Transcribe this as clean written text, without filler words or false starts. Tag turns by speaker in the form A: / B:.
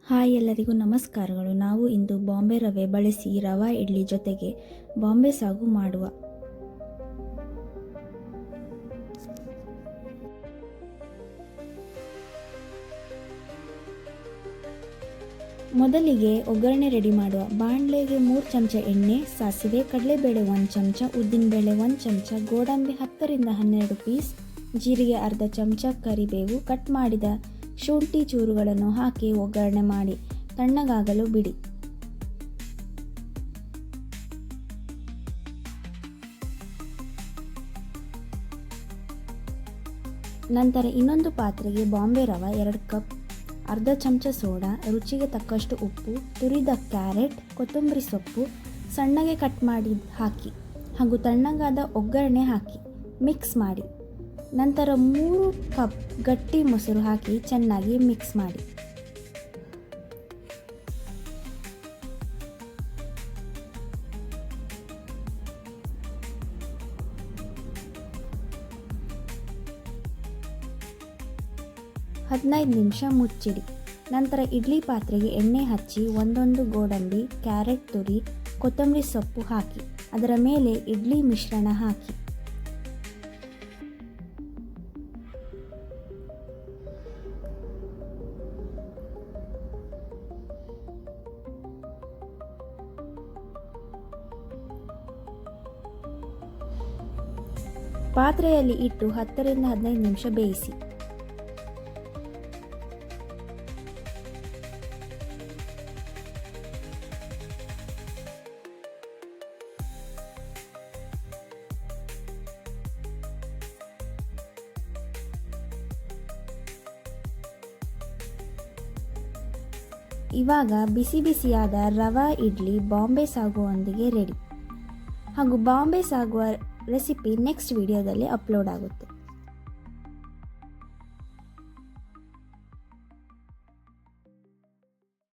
A: Hi ಎಲ್ಲರಿಗೂ ನಮಸ್ಕಾರಗಳು. ನಾವು ಇಂದು ಬಾಂಬೆ ರವೆ ಬಳಸಿ ರವಾ ಇಡ್ಲಿ ಜೊತೆಗೆ ಬಾಂಬೆ ಸಾಗು ಮಾಡುವ. ಮೊದಲಿಗೆ ಒಗ್ಗರಣೆ ರೆಡಿ ಮಾಡುವ. ಬಾಣಲೆಗೆ 3 ಚಮಚ ಎಣ್ಣೆ, ಸಾಸಿವೆ, ಕಡಲೆಬೇಳೆ 1 ಚಮಚ, ಉದ್ದಿನಬೇಳೆ 1 ಚಮಚ, ಗೋಡಂಬಿ 10 ರಿಂದ 12 ಪೀಸ್, ಜೀರಿಗೆ ಅರ್ಧ ಚಮಚ, ಕರಿಬೇವು, ಕಟ್ ಮಾಡಿದ ಶುಂಠಿ ಚೂರುಗಳನ್ನು ಹಾಕಿ ಒಗ್ಗರಣೆ ಮಾಡಿ ತಣ್ಣಗಾಗಲು ಬಿಡಿ. ನಂತರ ಇನ್ನೊಂದು ಪಾತ್ರೆಗೆ ಬಾಂಬೆ ರವೆ 2 ಕಪ್, ಅರ್ಧ ಚಮಚ ಸೋಡಾ, ರುಚಿಗೆ ತಕ್ಕಷ್ಟು ಉಪ್ಪು, ತುರಿದ ಕ್ಯಾರೆಟ್, ಕೊತ್ತಂಬರಿ ಸೊಪ್ಪು ಸಣ್ಣಗೆ ಕಟ್ ಮಾಡಿ ಹಾಕಿ ಹಾಗೂ ತಣ್ಣಗಾದ ಒಗ್ಗರಣೆ ಹಾಕಿ ಮಿಕ್ಸ್ ಮಾಡಿ. ನಂತರ 3 ಕಪ್ ಗಟ್ಟಿ ಮೊಸರು ಹಾಕಿ ಚೆನ್ನಾಗಿ ಮಿಕ್ಸ್ ಮಾಡಿ. ಹದಿನೈದು ನಿಮಿಷ ಮುಚ್ಚಿಡಿ. ನಂತರ ಇಡ್ಲಿ ಪಾತ್ರೆಗೆ ಎಣ್ಣೆ ಹಚ್ಚಿ ಒಂದೊಂದು ಗೋಡಂಬಿ, ಕ್ಯಾರೆಟ್ ತುರಿ, ಕೊತ್ತಂಬರಿ ಸೊಪ್ಪು ಹಾಕಿ ಅದರ ಮೇಲೆ ಇಡ್ಲಿ ಮಿಶ್ರಣ ಹಾಕಿ. ಪಾತ್ರೆಯಲ್ಲಿ ಇಟ್ಟು 10 ರಿಂದ 15 ನಿಮಿಷ ಬೇಯಿಸಿ. ಇವಾಗ ಬಿಸಿ ಬಿಸಿಯಾದ ರವಾ ಇಡ್ಲಿ ಬಾಂಬೆ ಸಾಗುವೊಂದಿಗೆ ರೆಡಿ. ಹಾಗೂ ಬಾಂಬೆ ಸಾಗುವ ರೆಸಿಪಿ ನೆಕ್ಸ್ಟ್ ವಿಡಿಯೋದಲ್ಲಿ ಅಪ್ಲೋಡ್ ಆಗುತ್ತೆ.